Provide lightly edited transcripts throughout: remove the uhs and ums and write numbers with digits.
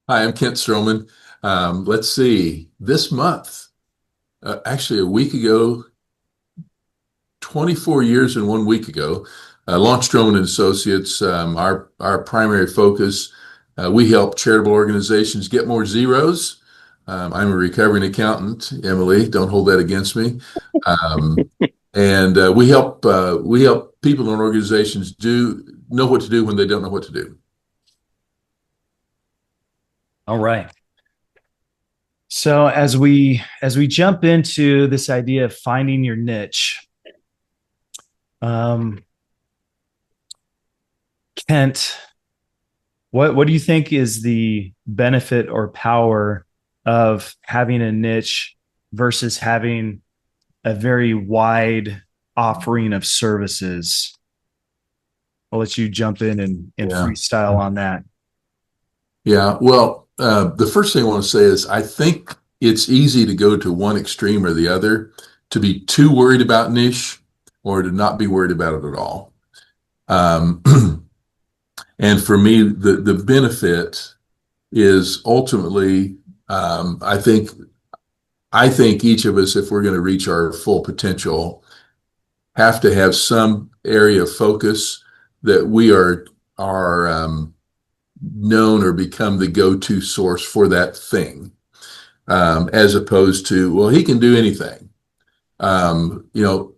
Hi, I'm Kent Stroman. Let's see, this month, actually a week ago, 24 years and 1 week ago, launched Stroman and Associates. Our primary focus, we help charitable organizations get more zeros. I'm a recovering accountant, Emily. Don't hold that against me. Um, and we help people and organizations do know what to do when they don't know what to do. All right. So as we jump into this idea of finding your niche, um, Kent, what do you think is the benefit or power of having a niche versus having a very wide offering of services? I'll let you jump in and Yeah. freestyle on that. Yeah, well, the first thing I want to say is I think it's easy to go to one extreme or the other, to be too worried about niche or to not be worried about it at all. Um, and for me, the benefit is ultimately, I think each of us, if we're going to reach our full potential, have to have some area of focus that we are known or become the go-to source for that thing. As opposed to, well, he can do anything.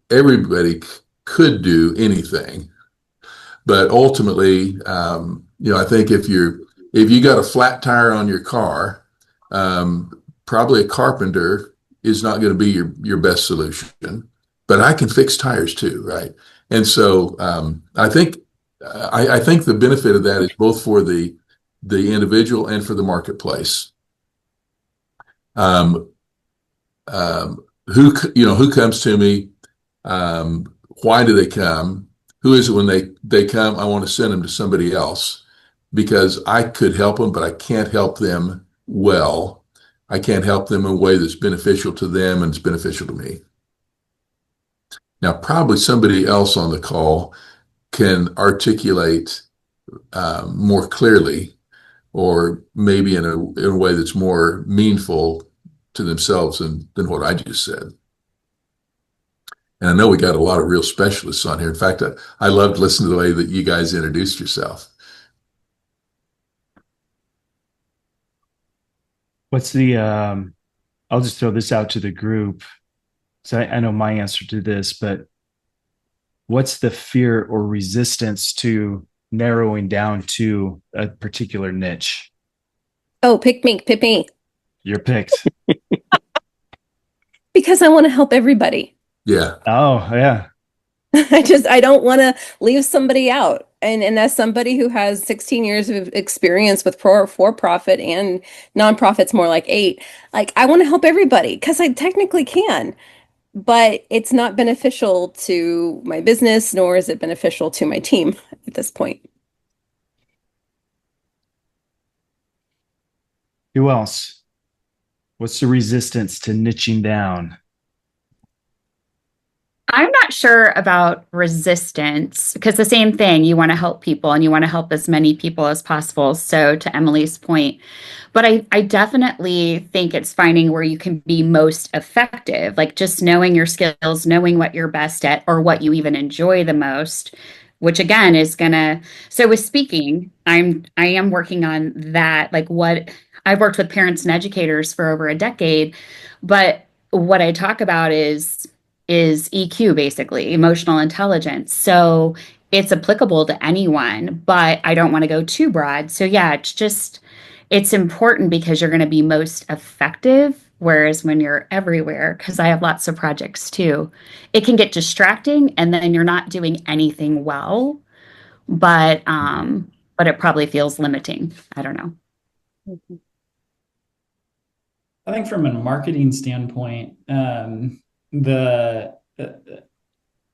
Everybody could do anything, but ultimately, I think if you got a flat tire on your car, probably a carpenter is not going to be your best solution. But I can fix tires too, right? And so I think the benefit of that is both for the individual and for the marketplace. Um, who comes to me? Why do they come? Who is it when they come? I want to send them to somebody else because I could help them, but I can't help them well. I can't help them in a way that's beneficial to them and it's beneficial to me. Now, probably somebody else on the call can articulate more clearly, or maybe in a way that's more meaningful to themselves than what I just said. And I know we got a lot of real specialists on here. In fact, I loved listening to the way that you guys introduced yourself. What's the I'll just throw this out to the group. So I know my answer to this, but what's the fear or resistance to narrowing down to a particular niche? Oh, pick me, You're picked. because I want to help everybody. Yeah, Oh, yeah. I don't want to leave somebody out. And as somebody who has 16 years of experience with for profit and nonprofits, more like 8, like I want to help everybody because I technically can, but it's not beneficial to my business, nor is it beneficial to my team at this point. Who else? What's the resistance to niching down? I'm not sure about resistance because the same thing, you want to help people and you want to help as many people as possible. So, to Emily's point, but I definitely think it's finding where you can be most effective, like just knowing your skills, knowing what you're best at, or what you even enjoy the most, which again is gonna. So, with speaking, I am working on that. Like what I've worked with parents and educators for over a decade, but what I talk about is EQ, basically, emotional intelligence. So it's applicable to anyone, but I don't want to go too broad. So yeah, it's important because you're going to be most effective. Whereas when you're everywhere, because I have lots of projects too, it can get distracting and then you're not doing anything well, but it probably feels limiting. I don't know. I think from a marketing standpoint, the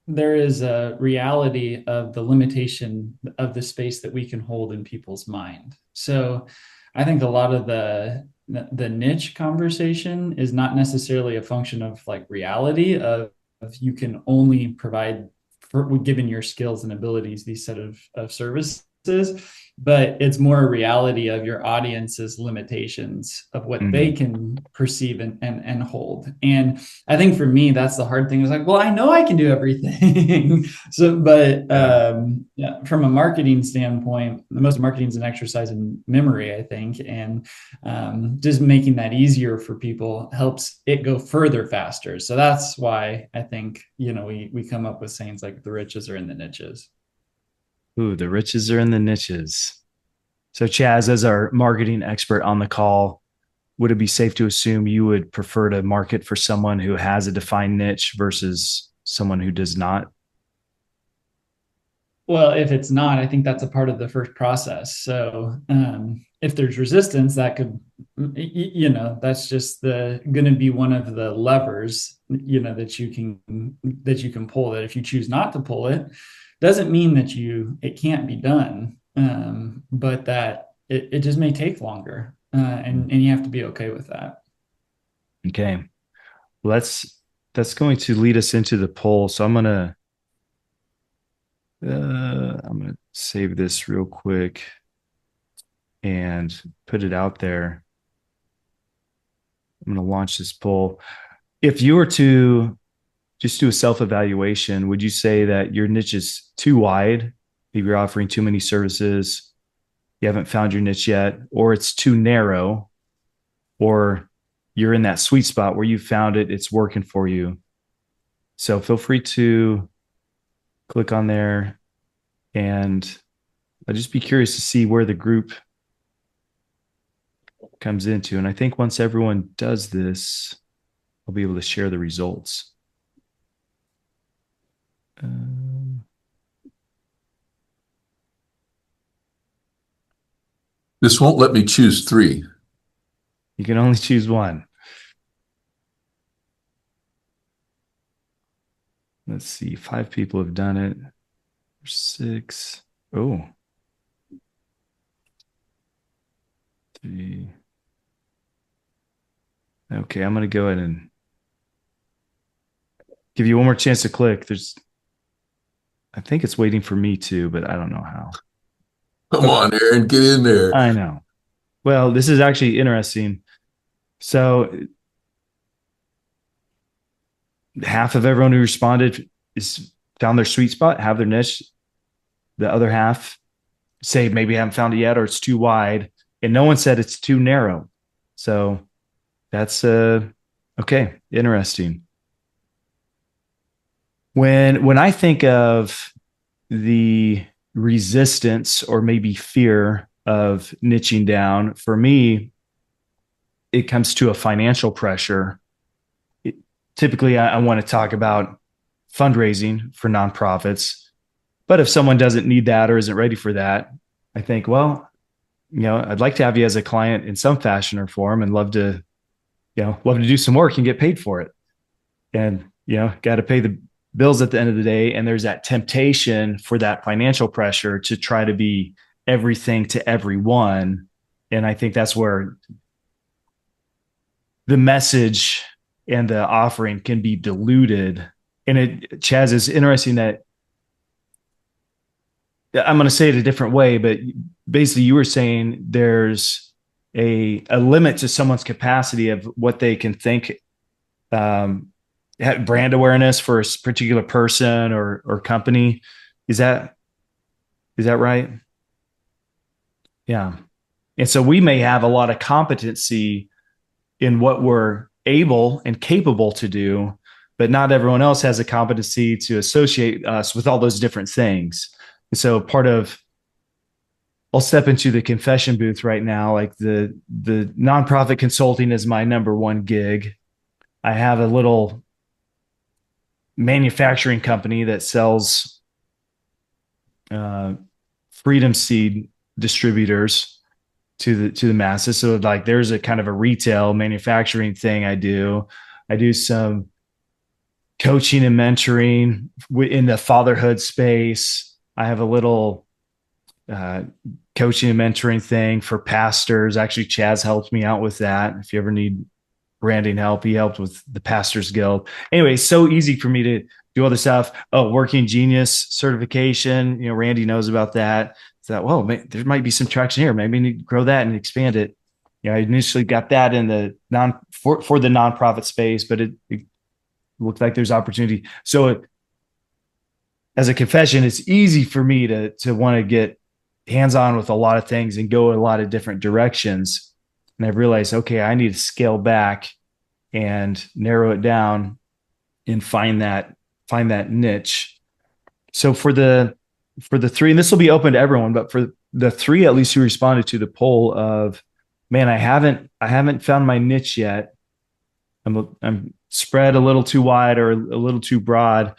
there is a reality of the limitation of the space that we can hold in people's mind. So I think a lot of the niche conversation is not necessarily a function of like reality of you can only provide for given your skills and abilities these set of services. but it's more a reality of your audience's limitations of what they can perceive and hold. And I think for me, that's the hard thing. Is like, well, I know I can do everything. So, but yeah, from a marketing standpoint, the most marketing is an exercise in memory, I think, and just making that easier for people helps it go further faster. So that's why I think, we come up with sayings like the riches are in the niches. Ooh, the riches are in the niches. So, Chaz, as our marketing expert on the call, would it be safe to assume you would prefer to market for someone who has a defined niche versus someone who does not? Well, if it's not, I think that's a part of the first process. So if there's resistance, that could, that's just going to be one of the levers, that you can pull. That if you choose not to pull it, doesn't mean that it can't be done, but that it just may take longer, and you have to be okay with that. Okay, that's going to lead us into the poll. So I'm gonna save this real quick and put it out there. I'm gonna launch this poll. If you were to just do a self-evaluation, would you say that your niche is too wide? Maybe you're offering too many services, you haven't found your niche yet, or it's too narrow, or you're in that sweet spot where you found it, it's working for you. So feel free to click on there, and I'd just be curious to see where the group comes into. And I think once everyone does this, I'll be able to share the results. This won't let me choose 3. You can only choose one. Let's see. 5 people have done it. 6. Oh. 3. Okay, I'm going to go ahead and give you one more chance to click. I think it's waiting for me too, but I don't know how. Come on, Aaron, get in there. I know. Well, this is actually interesting. So half of everyone who responded is found their sweet spot, have their niche. The other half say maybe haven't found it yet, or it's too wide, and no one said it's too narrow. So that's okay, interesting. When I think of the resistance or maybe fear of niching down, for me, it comes to a financial pressure. Typically, I want to talk about fundraising for nonprofits. But if someone doesn't need that or isn't ready for that, I think, well, I'd like to have you as a client in some fashion or form, and love to do some work and get paid for it. And, got to pay the bills at the end of the day. And there's that temptation for that financial pressure to try to be everything to everyone. And I think that's where the message and the offering can be diluted. And Chaz, is interesting that I'm going to say it a different way, but basically you were saying there's a limit to someone's capacity of what they can think, brand awareness for a particular person or company. Is that right? Yeah. And so we may have a lot of competency in what we're able and capable to do, but not everyone else has a competency to associate us with all those different things. And so I'll step into the confession booth right now. Like the nonprofit consulting is my number one gig. I have a little manufacturing company that sells Freedom Seed distributors to the masses. So like there's a kind of a retail manufacturing thing I do. I do some coaching and mentoring in the fatherhood space. I have a little coaching and mentoring thing for pastors. Actually, Chaz helped me out with that. If you ever need branding help, he helped with the Pastors Guild. Anyway, so easy for me to do all this stuff. Oh, Working Genius certification. Randy knows about that. thought, whoa, there might be some traction here. Maybe we need to grow that and expand it. I initially got that in the for the nonprofit space, but it looked like there's opportunity. So as a confession, it's easy for me to want to get hands-on with a lot of things and go in a lot of different directions. And I've realized, okay, I need to scale back and narrow it down and find that niche. So for the three, and this will be open to everyone, but for the three at least who responded to the poll of, man, I haven't found my niche yet. I'm spread a little too wide or a little too broad.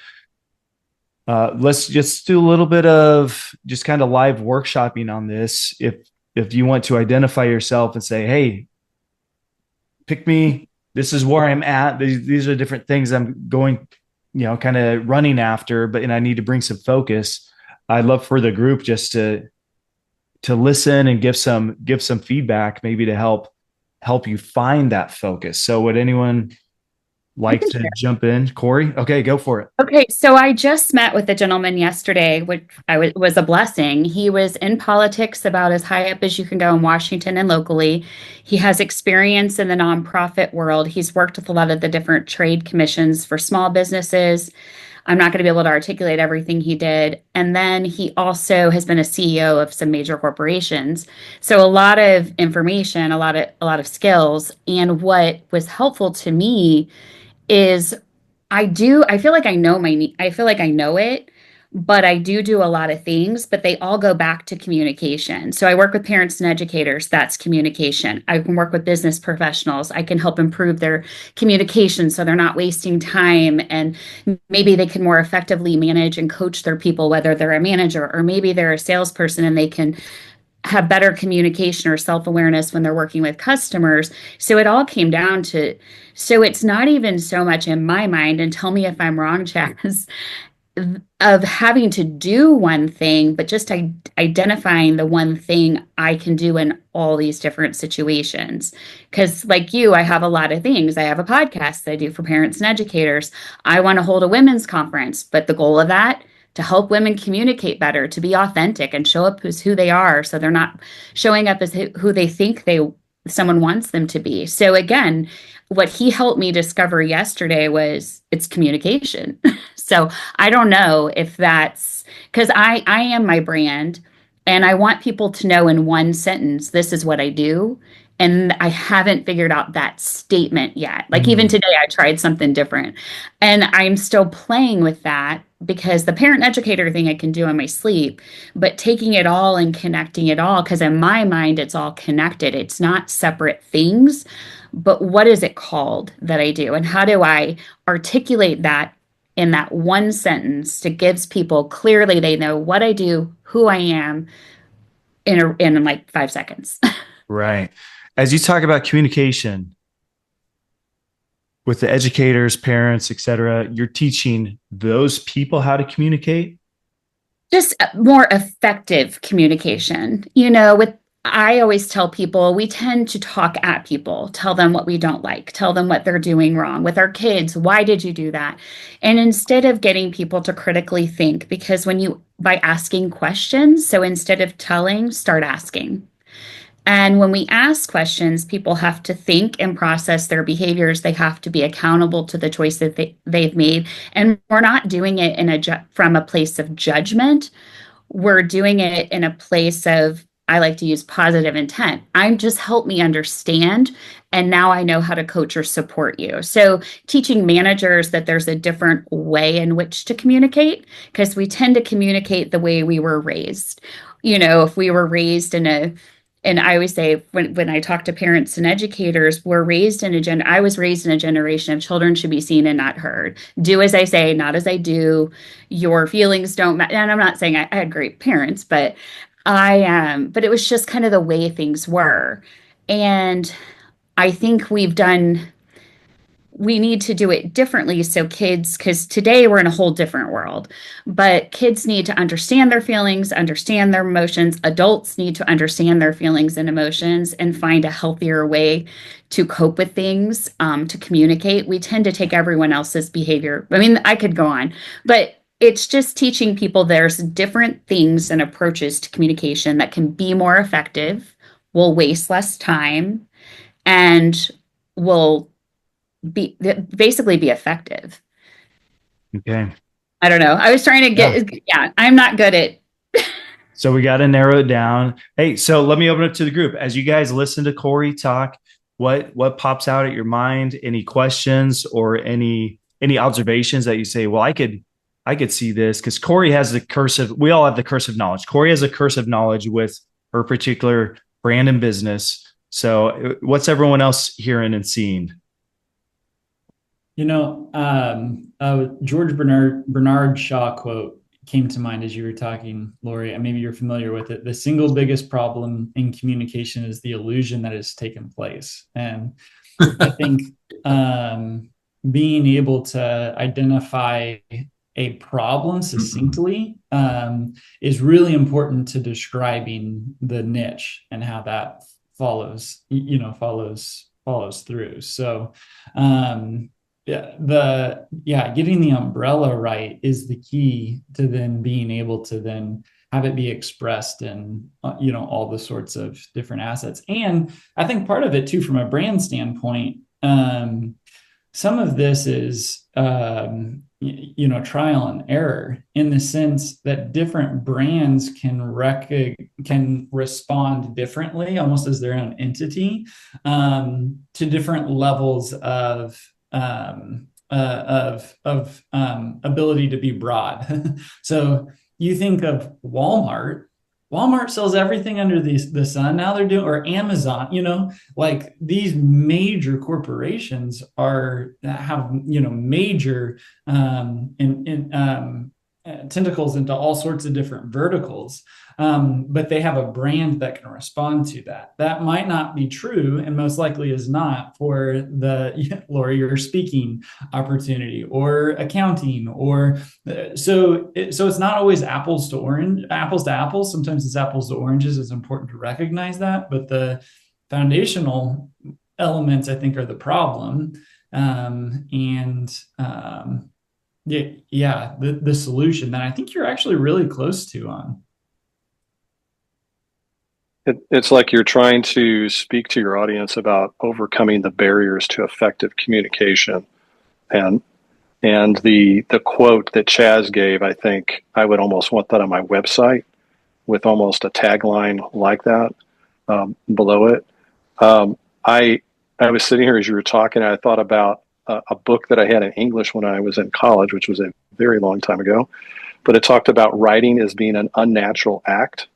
Let's just do a little bit of just kind of live workshopping on this. If you want to identify yourself and say, hey, pick me, this is where I'm at. These are different things I'm going, kind of running after, and I need to bring some focus. I'd love for the group just to listen and give some feedback, maybe to help you find that focus. So would anyone like to jump in? Corey? Okay, go for it. Okay, so I just met with a gentleman yesterday, which was a blessing. He was in politics about as high up as you can go in Washington and locally. He has experience in the nonprofit world. He's worked with a lot of the different trade commissions for small businesses. I'm not going to be able to articulate everything he did. And then he also has been a CEO of some major corporations. So a lot of information, a lot of skills. And what was helpful to me is I feel like I feel like I know it, but I do a lot of things, but they all go back to communication. So I work with parents and educators. That's communication. I can work with business professionals. I can help improve their communication so they're not wasting time, and maybe they can more effectively manage and coach their people, whether they're a manager or maybe they're a salesperson, and they can have better communication or self-awareness when they're working with customers. So it all came down to, so it's not even so much in my mind, and tell me if I'm wrong, Chaz, of having to do one thing, but just identifying the one thing I can do in all these different situations. Because like you, I have a lot of things. I have a podcast that I do for parents and educators. I want to hold a women's conference, but the goal of that, to help women communicate better, to be authentic and show up as who they are, so they're not showing up as who they think someone wants them to be. So again, what he helped me discover yesterday was it's communication. So I don't know if that's because I am my brand, and I want people to know in one sentence, this is what I do. And I haven't figured out that statement yet. Like even today, I tried something different, and I'm still playing with that, because the parent educator thing I can do in my sleep, but taking it all and connecting it all, because in my mind, it's all connected. It's not separate things, but what is it called that I do? And how do I articulate that in that one sentence that gives people clearly they know what I do, who I am in like 5 seconds. Right. As you talk about communication with the educators, parents, et cetera, you're teaching those people how to communicate? Just more effective communication. I always tell people we tend to talk at people, tell them what we don't like, tell them what they're doing wrong. With our kids, why did you do that? And instead of getting people to critically think, because by asking questions, so instead of telling, start asking. And when we ask questions, people have to think and process their behaviors. They have to be accountable to the choice that they've made. And we're not doing it from a place of judgment. We're doing it in a place of, I like to use positive intent. I'm just help me understand. And now I know how to coach or support you. So teaching managers that there's a different way in which to communicate, because we tend to communicate the way we were raised. If we were raised and I always say when I talk to parents and educators, I was raised in a generation of children should be seen and not heard. Do as I say, not as I do. Your feelings don't matter. And I'm not saying I had great parents, but but it was just kind of the way things were. And I think we need to do it differently. So kids, because today we're in a whole different world, but kids need to understand their feelings, understand their emotions. Adults need to understand their feelings and emotions and find a healthier way to cope with things, to communicate. We tend to take everyone else's behavior. I mean, I could go on, but it's just teaching people there's different things and approaches to communication that can be more effective, will waste less time, and will be basically be effective. Okay. I don't know. I was trying to yeah, I'm not good at. So we got to narrow it down. Hey, so let me open it to the group. As you guys listen to Corey talk, what pops out at your mind? Any questions or any observations that you say, well, I could see this, because Corey has the curse of, we all have the curse of knowledge. Corey has a curse of knowledge with her particular brand and business. So what's everyone else hearing and seeing? George Bernard Shaw quote came to mind as you were talking, Lori, and maybe you're familiar with it. The single biggest problem in communication is the illusion that has taken place. And I think being able to identify a problem succinctly is really important to describing the niche and how that follows through. So getting the umbrella right is the key to then being able to then have it be expressed in all the sorts of different assets. And I think part of it too, from a brand standpoint, some of this is trial and error, in the sense that different brands can respond differently, almost as their own entity, to different levels of ability to be broad. So you think of Walmart. Walmart sells everything under the sun. Now they're doing, or Amazon, like these major corporations have major tentacles into all sorts of different verticals. But they have a brand that can respond to that. That might not be true, and most likely is not, for the Lori, your speaking opportunity or accounting, or so it's not always apples to apples. Sometimes it's apples to oranges. It's important to recognize that, but the foundational elements, I think, are the problem. The solution that I think you're actually really close to on. It's like you're trying to speak to your audience about overcoming the barriers to effective communication. And the quote that Chaz gave, I think I would almost want that on my website, with almost a tagline like that below it. I was sitting here as you were talking, and I thought about a book that I had in English when I was in college, which was a very long time ago, but it talked about writing as being an unnatural act.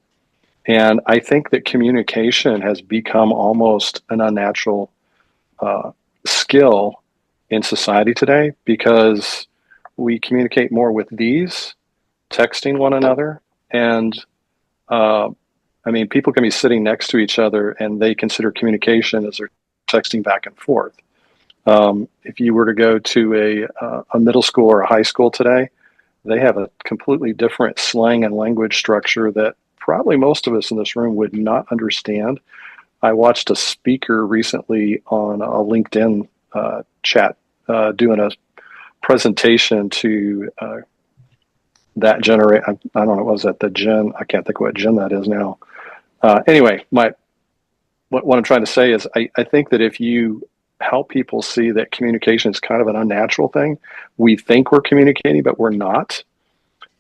And I think that communication has become almost an unnatural skill in society today, because we communicate more with these, texting one another. And people can be sitting next to each other and they consider communication as they're texting back and forth. If you were to go to a middle school or a high school today, they have a completely different slang and language structure that probably most of us in this room would not understand. I watched a speaker recently on a LinkedIn chat doing a presentation to that generation. I don't know, was that the gen? I can't think of what gen that is now. Anyway, what I'm trying to say is I think that if you help people see that communication is kind of an unnatural thing, we think we're communicating, but we're not,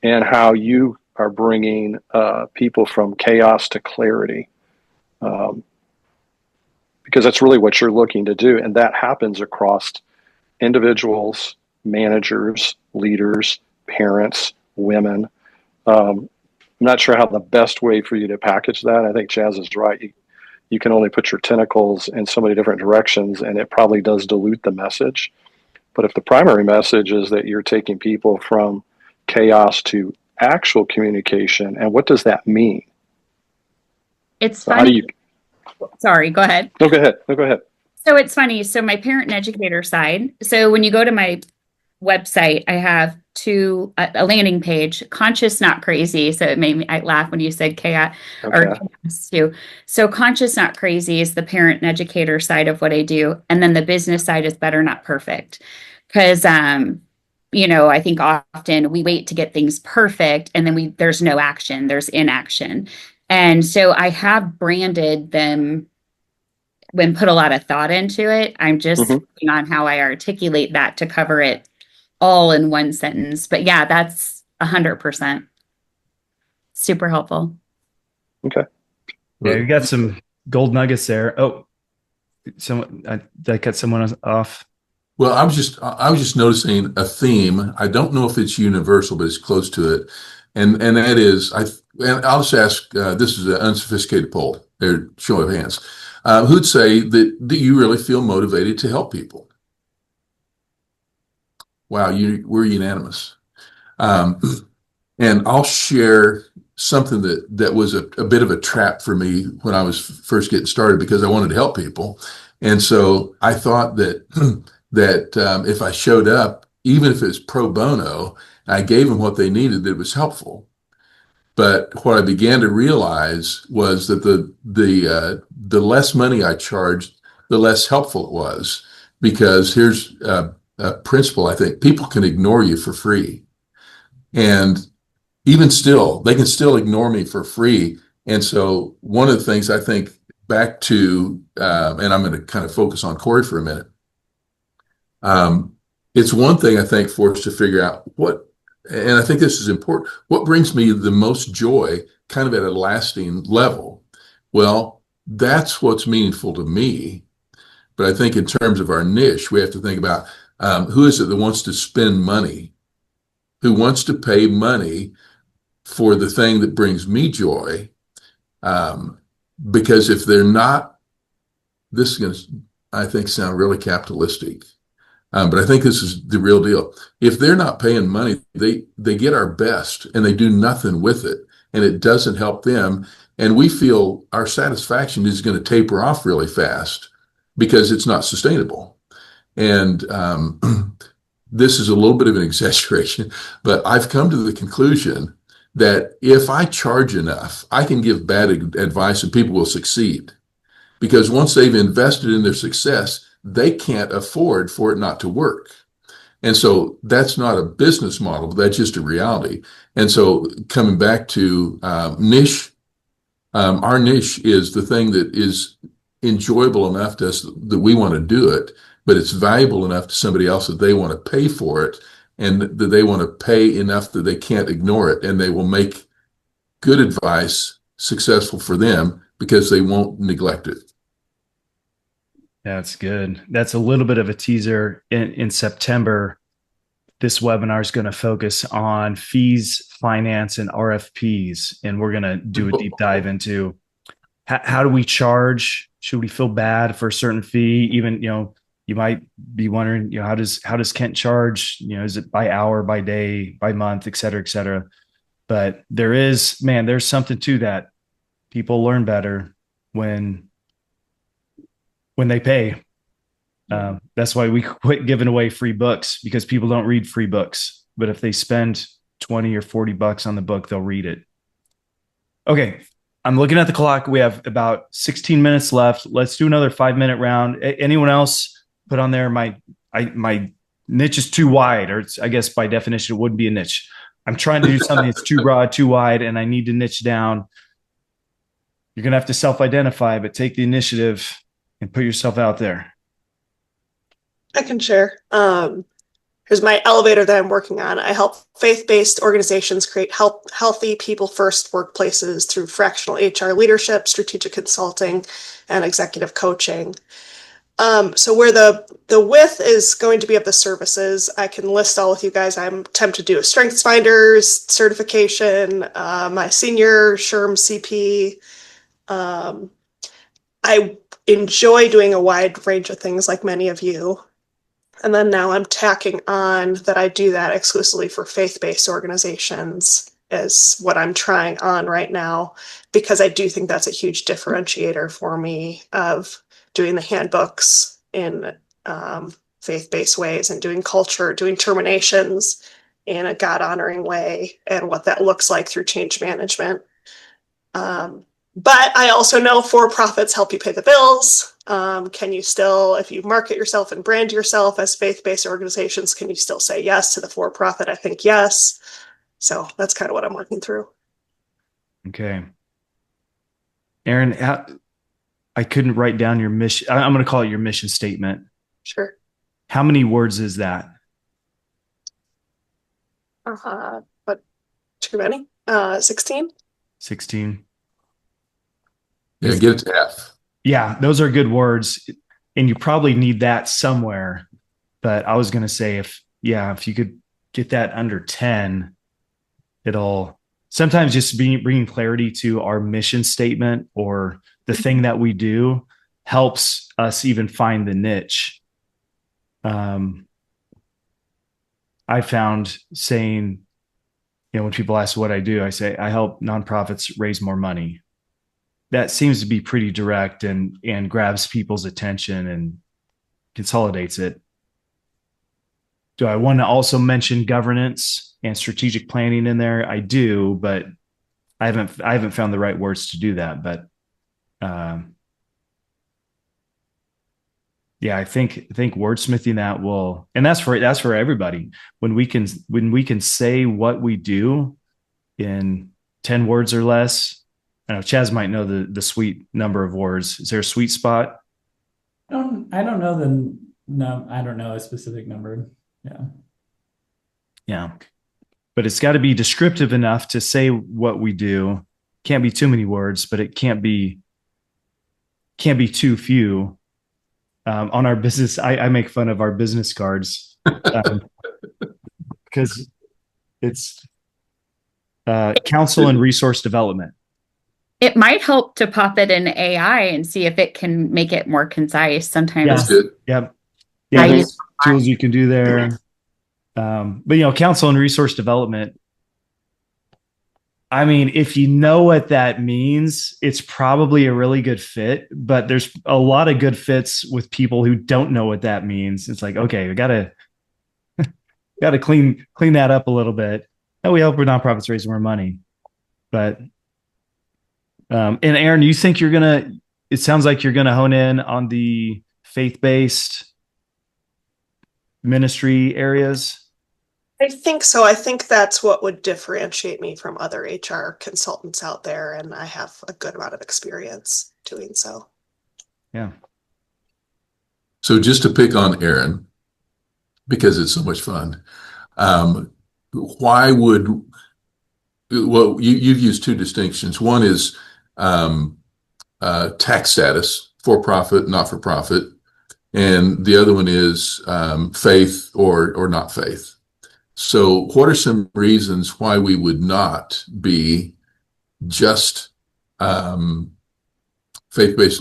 and how you are bringing people from chaos to clarity, because that's really what you're looking to do. And that happens across individuals, managers, leaders, parents, women. I'm not sure how the best way for you to package that. I think Chaz is right. You can only put your tentacles in so many different directions, and it probably does dilute the message. But if the primary message is that you're taking people from chaos to actual communication, and what does that mean? It's funny. Sorry, go ahead. No, go ahead. So it's funny. So my parent and educator side. So when you go to my website, I have a landing page, Conscious Not Crazy. So it made me laugh when you said chaos or chaos too. So Conscious Not Crazy is the parent and educator side of what I do, and then the business side is Better Not Perfect, because I think often we wait to get things perfect and then there's no action, there's inaction. And so I have branded them and put a lot of thought into it. I'm just working on how I articulate that to cover it all in one sentence. But yeah, that's 100% super helpful. Okay. Yeah, you got some gold nuggets there. Oh, did I cut someone off? Well, I was just noticing a theme. I don't know if it's universal, but it's close to it, and that is and I'll just ask. This is an unsophisticated poll. There, show of hands. Who'd say that you really feel motivated to help people? Wow, we're unanimous. Um, and I'll share something that was a bit of a trap for me when I was first getting started because I wanted to help people, and so I thought that if I showed up, even if it's pro bono, I gave them what they needed, that it was helpful. But what I began to realize was that the less money I charged, the less helpful it was. Because here's a principle: I think people can ignore you for free, and even still, they can still ignore me for free. And so, one of the things I think back to, and I'm going to kind of focus on Corey for a minute. It's one thing I think for us to figure out and I think this is important, what brings me the most joy kind of at a lasting level? Well, that's what's meaningful to me. But I think in terms of our niche, we have to think about who is it that wants to spend money, who wants to pay money for the thing that brings me joy. Because if they're not, this is going to, I think, sound really capitalistic. But I think this is the real deal. If they're not paying money, they get our best and they do nothing with it, and it doesn't help them. And we feel our satisfaction is going to taper off really fast because it's not sustainable. And this is a little bit of an exaggeration, but I've come to the conclusion that if I charge enough, I can give bad advice and people will succeed. Because once they've invested in their success, they can't afford for it not to work. And so that's not a business model, that's just a reality. And so coming back to niche, our niche is the thing that is enjoyable enough to us that we want to do it, but it's valuable enough to somebody else that they want to pay for it and that they want to pay enough that they can't ignore it. And they will make good advice successful for them because they won't neglect it. That's good. That's a little bit of a teaser. In September, this webinar is going to focus on fees, finance, and RFPs. And we're going to do a deep dive into how do we charge? Should we feel bad for a certain fee? Even, you might be wondering, how does Kent charge? Is it by hour, by day, by month, et cetera, et cetera. But there's something to that. People learn better when they pay. That's why we quit giving away free books, because people don't read free books. But if they spend 20 or 40 bucks on the book, they'll read it. Okay. I'm looking at the clock. We have about 16 minutes left. Let's do another 5-minute round. Anyone else put on there? My niche is too wide, or I guess by definition, it wouldn't be a niche. I'm trying to do something that's too broad, too wide, and I need to niche down. You're going to have to self-identify, but take the initiative and put yourself out there. I can share. Here's my elevator that I'm working on. I help faith-based organizations create healthy, people-first workplaces through fractional HR leadership, strategic consulting, and executive coaching. So where the width is going to be of the services, I can list all with you guys. I'm tempted to do a StrengthsFinders certification, my senior SHRM CP. I enjoy doing a wide range of things like many of you. And then now I'm tacking on that I do that exclusively for faith-based organizations is what I'm trying on right now, because I do think that's a huge differentiator for me of doing the handbooks in faith-based ways and doing culture, doing terminations in a God-honoring way, and what that looks like through change management. But I also know for-profits help you pay the bills. Can you still, if you market yourself and brand yourself as faith-based organizations, can you still say yes to the for-profit? I think yes. So that's kind of what I'm working through. Okay. Aaron, I couldn't write down your mission. I'm going to call it your mission statement. Sure. How many words is that? But too many? 16? 16. Yeah, get it to F. Yeah, those are good words. And you probably need that somewhere. But I was going to say, if you could get that under 10, it'll sometimes just bringing clarity to our mission statement or the thing that we do helps us even find the niche. I found saying, when people ask what I do, I say, I help nonprofits raise more money. That seems to be pretty direct and grabs people's attention and consolidates it. Do I want to also mention governance and strategic planning in there? I do, but I haven't found the right words to do that. But I think wordsmithing that will, and that's for everybody. When we can say what we do in 10 words or less. I know Chaz might know the sweet number of words. Is there a sweet spot? I don't know I don't know a specific number. Yeah. Yeah. But it's got to be descriptive enough to say what we do. Can't be too many words, but it can't be too few. On our business, I make fun of our business cards because it's counsel and resource development. It might help to pop it in AI and see if it can make it more concise. Sometimes, That's good. Yeah, there's tools you can do there. But counsel and resource development. I mean, if you know what that means, it's probably a really good fit. But there's a lot of good fits with people who don't know what that means. It's like, okay, we gotta clean that up a little bit. And we help nonprofits raise more money. But and Aaron, you think it sounds like you're gonna hone in on the faith-based ministry areas. I think so. I think that's what would differentiate me from other HR consultants out there. And I have a good amount of experience doing so. Yeah. So just to pick on Aaron, because it's so much fun, you've used two distinctions. One is tax status, for-profit, not-for-profit. And the other one is faith or not faith. So what are some reasons why we would not be just faith-based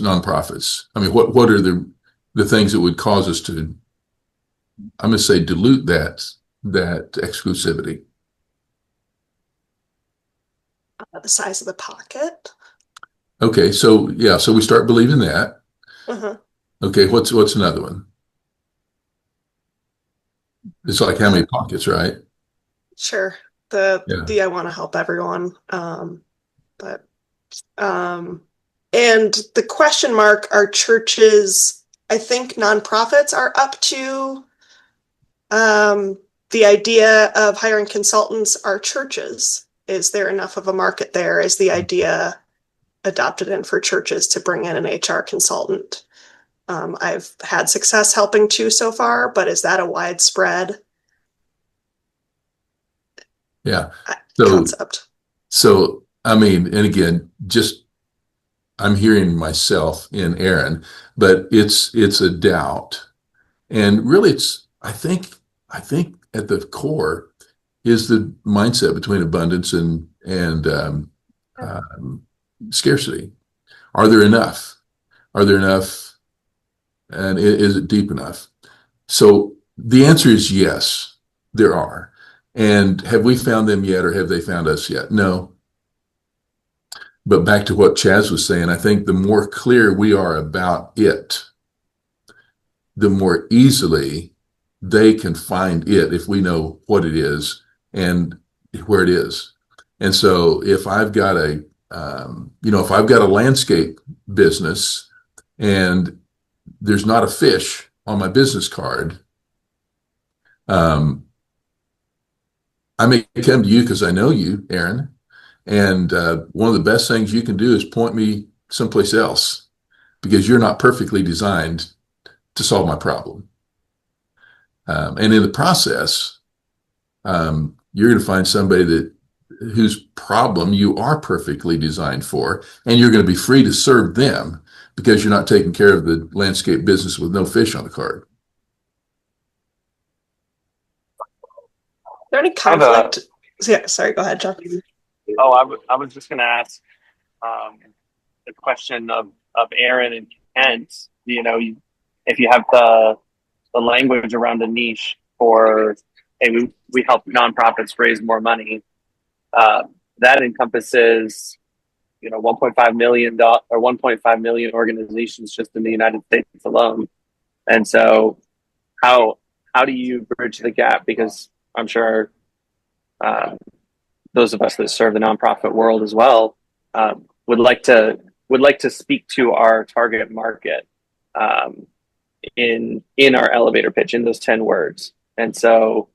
nonprofits? I mean, what are the things that would cause us to, I'm going to say, dilute that exclusivity? The size of the pocket. Okay, so we start believing that. Uh-huh. Okay, what's another one? It's like how many pockets, right? Sure. I want to help everyone. And the question mark are churches. I think nonprofits are up to the idea of hiring consultants are churches. Is there enough of a market there? Is the idea adopted in for churches to bring in an HR consultant? I've had success helping two so far, but is that a widespread concept? So, I mean, and again, just I'm hearing myself in Aaron, but it's a doubt. And really I think at the core is the mindset between abundance and scarcity. Are there enough? And is it deep enough? So the answer is yes, there are. And have we found them yet, or have they found us yet? No. But back to what Chaz was saying, I think the more clear we are about it, the more easily they can find it if we know what it is and where it is. And so if I've got a if I've got a landscape business and there's not a fish on my business card, um, I may come to you because I know you, Aaron. And one of the best things you can do is point me someplace else because you're not perfectly designed to solve my problem. And in the process, you're going to find somebody whose problem you are perfectly designed for, and you're going to be free to serve them because you're not taking care of the landscape business with no fish on the card. Is there any conflict? Yeah, sorry, go ahead, John. I was just going to ask the question of Aaron and Kent. If you have the language around a niche for, hey, we help nonprofits raise more money, that encompasses 1.5 million or 1.5 million organizations just in the United States alone. And so how do you bridge the gap? Because I'm sure those of us that serve the nonprofit world as well would like to speak to our target market in our elevator pitch in those 10 words. And so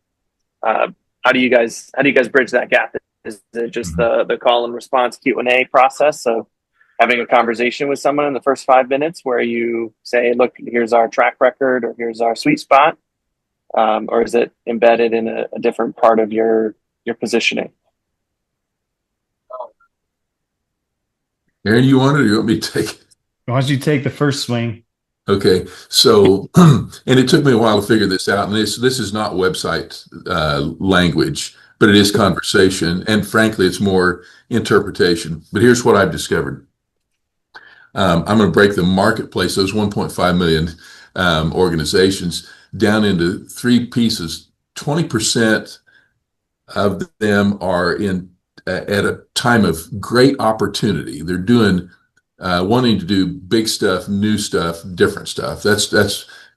how do you guys bridge that gap? Is it just the call and response Q&A process of having a conversation with someone in the first 5 minutes where you say, look, here's our track record or here's our sweet spot? Or is it embedded in a different part of your positioning? Aaron, you want it or you want me to take it? Why don't you take the first swing? Okay, so and it took me a while to figure this out, and this is not website language, but it is conversation, and frankly, it's more interpretation. But here's what I've discovered. I'm going to break the marketplace, those 1.5 million organizations, down into three pieces. 20% of them are at a time of great opportunity. They're doing wanting to do big stuff, new stuff, different stuff. That's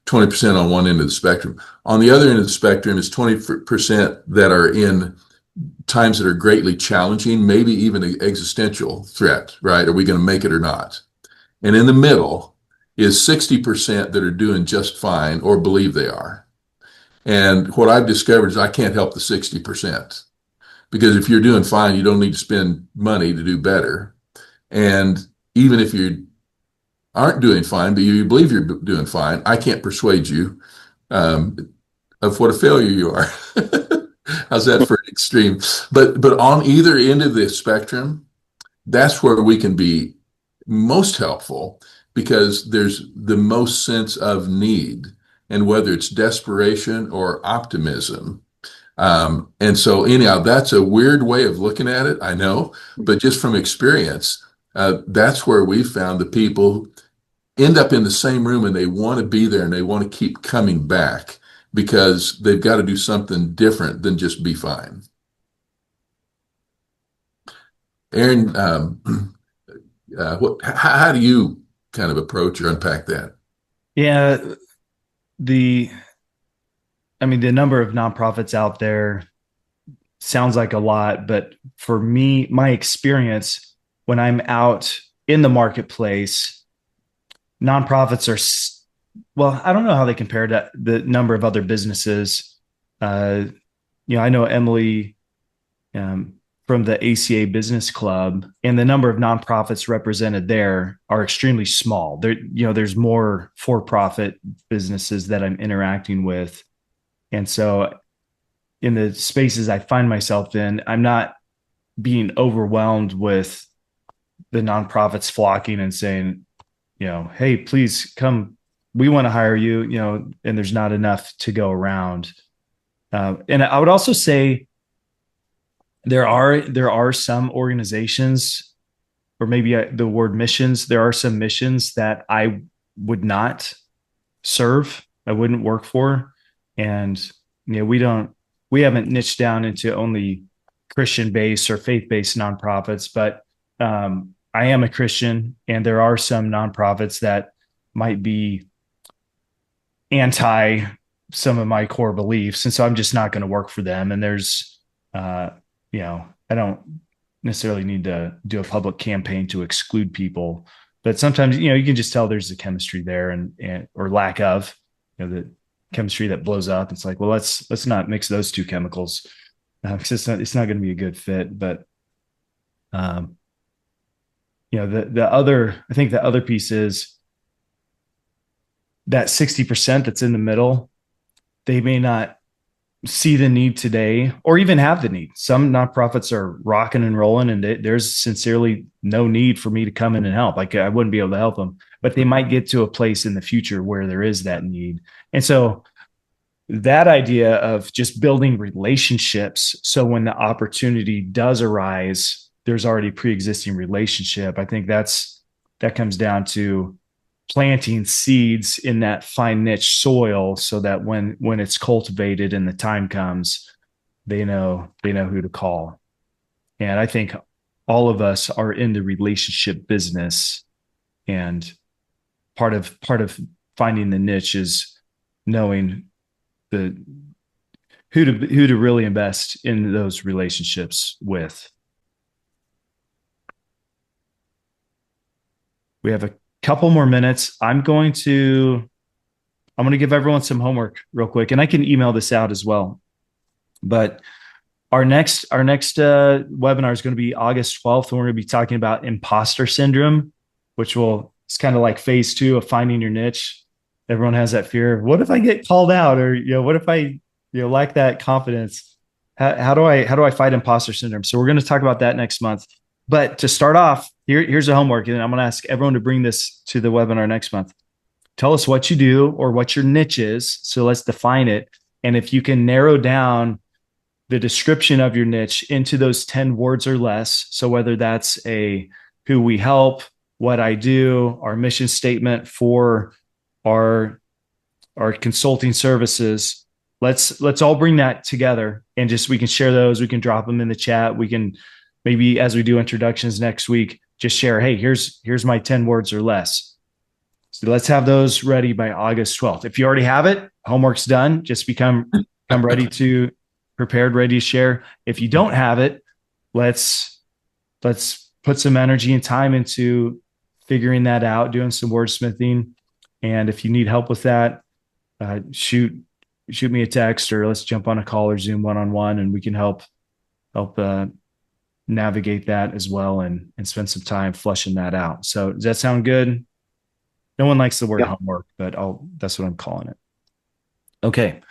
20% on one end of the spectrum. On the other end of the spectrum is 20% that are in times that are greatly challenging, maybe even an existential threat, right? Are we going to make it or not? And in the middle is 60% that are doing just fine or believe they are. And what I've discovered is I can't help the 60%. Because if you're doing fine, you don't need to spend money to do better. And even if you aren't doing fine, but you believe you're doing fine, I can't persuade you of what a failure you are. How's that for an extreme? But on either end of the spectrum, that's where we can be most helpful because there's the most sense of need, and whether it's desperation or optimism. And so anyhow, that's a weird way of looking at it, I know, but just from experience, that's where we found the people end up in the same room and they want to be there and they want to keep coming back because they've got to do something different than just be fine. Aaron, how do you kind of approach or unpack that? Yeah, the number of nonprofits out there sounds like a lot, but for me, my experience when I'm out in the marketplace, nonprofits are, well, I don't know how they compare to the number of other businesses. I know Emily from the ACA Business Club, and the number of nonprofits represented there are extremely small. There's more for-profit businesses that I'm interacting with. And so in the spaces I find myself in, I'm not being overwhelmed with the nonprofits flocking and saying, hey, please come. We want to hire you, and there's not enough to go around. And I would also say there are some organizations, or maybe the word missions, there are some missions that I would not serve, I wouldn't work for. And we haven't niched down into only Christian-based or faith-based nonprofits, but I am a Christian, and there are some nonprofits that might be anti some of my core beliefs, and so I'm just not going to work for them. And there's I don't necessarily need to do a public campaign to exclude people, but sometimes, you can just tell there's a chemistry there and or lack of, the chemistry that blows up. It's like, well, let's not mix those two chemicals. It's not going to be a good fit. But I think the other piece is that 60% that's in the middle. They may not see the need today or even have the need. Some nonprofits are rocking and rolling, and there's sincerely no need for me to come in and help. Like, I wouldn't be able to help them, but they might get to a place in the future where there is that need. And so that idea of just building relationships, so when the opportunity does arise, there's already pre-existing relationship. I think that comes down to planting seeds in that fine niche soil, so that when it's cultivated and the time comes, they know who to call. And I think all of us are in the relationship business, and part of finding the niche is knowing who to really invest in those relationships with. We have a couple more minutes. I'm going to give everyone some homework real quick, and I can email this out as well. But our next webinar is going to be August 12th, and we're going to be talking about imposter syndrome, it's kind of like phase 2 of finding your niche. Everyone has that fear. What if I get called out, or what if I lack that confidence? How do I fight imposter syndrome? So we're going to talk about that next month. But to start off, here's the homework, and I'm going to ask everyone to bring this to the webinar next month. Tell us what you do or what your niche is. So let's define it. And if you can narrow down the description of your niche into those 10 words or less, so whether that's who we help, what I do, our mission statement for our consulting services, let's all bring that together, and we can share those. We can drop them in the chat. We can, maybe as we do introductions next week, just share, hey, here's my 10 words or less. So let's have those ready by August 12th. If you already have it, homework's done. Just become ready to prepared, ready to share. If you don't have it, let's put some energy and time into figuring that out, doing some wordsmithing. And if you need help with that, shoot me a text, or let's jump on a call or Zoom one-on-one, and we can help navigate that as well, and spend some time flushing that out. So does that sound good? No one likes the word homework, but that's what I'm calling it. Okay.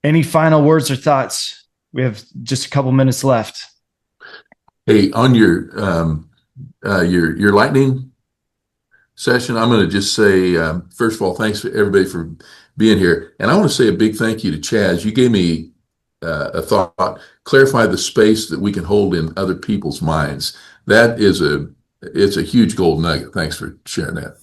Any final words or thoughts? We have just a couple minutes left. Hey, on your lightning session, I'm going to just say, first of all, thanks for everybody for being here. And I want to say a big thank you to Chaz. You gave me a thought, clarify the space that we can hold in other people's minds. It's a huge gold nugget. Thanks for sharing that.